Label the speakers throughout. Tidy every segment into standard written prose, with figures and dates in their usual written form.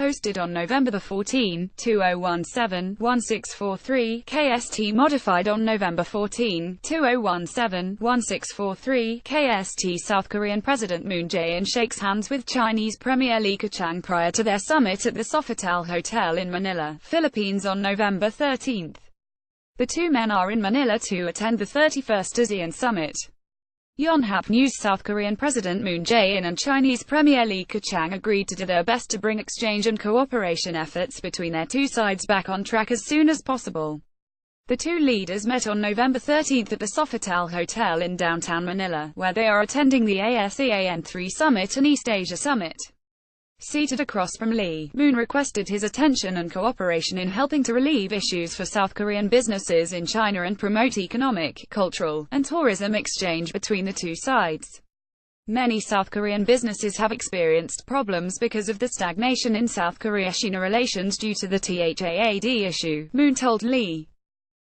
Speaker 1: posted on November 14, 2017-1643 KST, modified on November 14, 2017-1643 KST. South Korean President Moon Jae-in shakes hands with Chinese Premier Li Keqiang prior to their summit at the Sofitel Hotel in Manila, Philippines on November 13. The two men are in Manila to attend the 31st ASEAN Summit. Yonhap News. South Korean President Moon Jae-in and Chinese Premier Li Keqiang agreed to do their best to bring exchange and cooperation efforts between their two sides back on track as soon as possible. The two leaders met on November 13 at the Sofitel Hotel in downtown Manila, where they are attending the ASEAN-3 Summit and East Asia Summit. Seated across from Lee, Moon requested his attention and cooperation in helping to relieve issues for South Korean businesses in China and promote economic, cultural, and tourism exchange between the two sides. Many South Korean businesses have experienced problems because of the stagnation in South Korea-China relations due to the THAAD issue, Moon told Lee.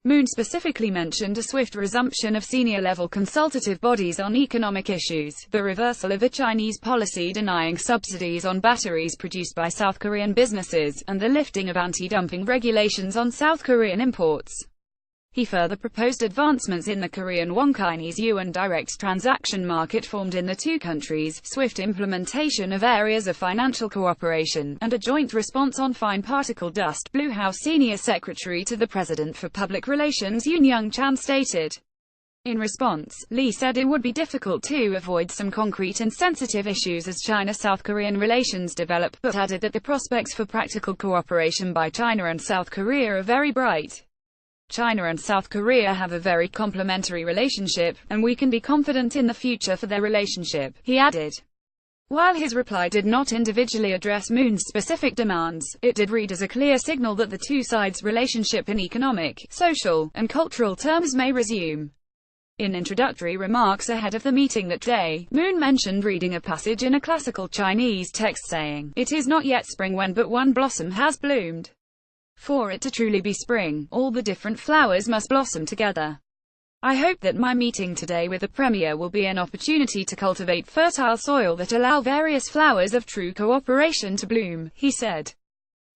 Speaker 1: Moon specifically mentioned a swift resumption of senior-level consultative bodies on economic issues, the reversal of a Chinese policy denying subsidies on batteries produced by South Korean businesses, and the lifting of anti-dumping regulations on South Korean imports. He further proposed advancements in the Korean won-Chinese yuan direct transaction market formed in the two countries, swift implementation of areas of financial cooperation, and a joint response on fine particle dust. Blue House Senior Secretary to the President for Public Relations Yoon Young-chan stated. In response, Lee said it would be difficult to avoid some concrete and sensitive issues as China-South Korean relations develop, but added that the prospects for practical cooperation by China and South Korea are very bright. China and South Korea have a very complementary relationship, and we can be confident in the future for their relationship, he added. While his reply did not individually address Moon's specific demands, it did read as a clear signal that the two sides' relationship in economic, social, and cultural terms may resume. In introductory remarks ahead of the meeting that day, Moon mentioned reading a passage in a classical Chinese text saying, "It is not yet spring when but one blossom has bloomed. For it to truly be spring, all the different flowers must blossom together." I hope that my meeting today with the Premier will be an opportunity to cultivate fertile soil that allow various flowers of true cooperation to bloom, he said.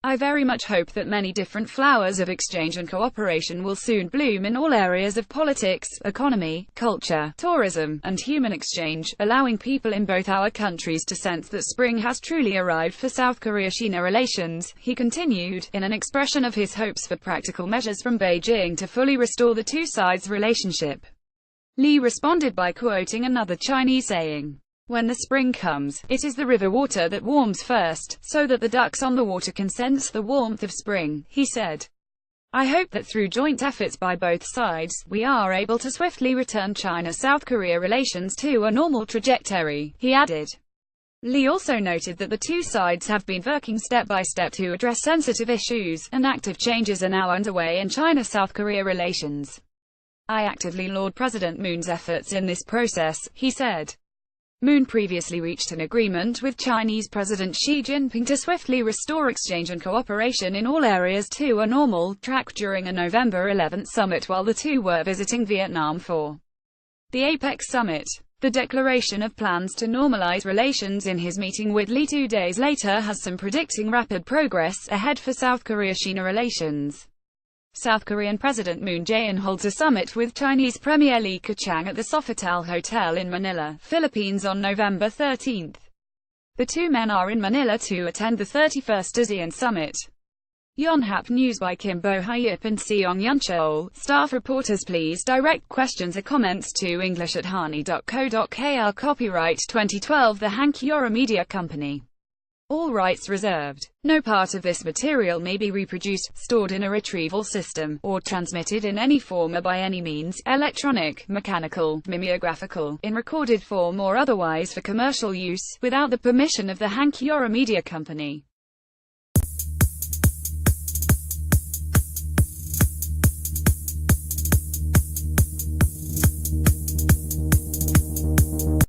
Speaker 1: I very much hope that many different flowers of exchange and cooperation will soon bloom in all areas of politics, economy, culture, tourism, and human exchange, allowing people in both our countries to sense that spring has truly arrived for South Korea-China relations, he continued, in an expression of his hopes for practical measures from Beijing to fully restore the two sides' relationship. Lee responded by quoting another Chinese saying, "When the spring comes, it is the river water that warms first, so that the ducks on the water can sense the warmth of spring," he said. I hope that through joint efforts by both sides, we are able to swiftly return China-South Korea relations to a normal trajectory, he added. Lee also noted that the two sides have been working step by step to address sensitive issues, and active changes are now underway in China-South Korea relations. I actively laud President Moon's efforts in this process, he said. Moon previously reached an agreement with Chinese President Xi Jinping to swiftly restore exchange and cooperation in all areas to a normal track during a November 11 summit while the two were visiting Vietnam for the APEC summit. The declaration of plans to normalize relations in his meeting with Lee 2 days later has some predicting rapid progress ahead for South Korea-China relations. South Korean President Moon Jae-in holds a summit with Chinese Premier Li Keqiang at the Sofitel Hotel in Manila, Philippines on November 13. The two men are in Manila to attend the 31st ASEAN Summit. Yonhap News by Kim Bo-hyuk and Seong Yun-chol. Staff reporters, please direct questions or comments to english@hani.co.kr. Copyright 2012 The Hank Yora Media Company. All rights reserved. No part of this material may be reproduced, stored in a retrieval system, or transmitted in any form or by any means, electronic, mechanical, mimeographical, in recorded form or otherwise for commercial use, without the permission of the Hank Yora Media Company.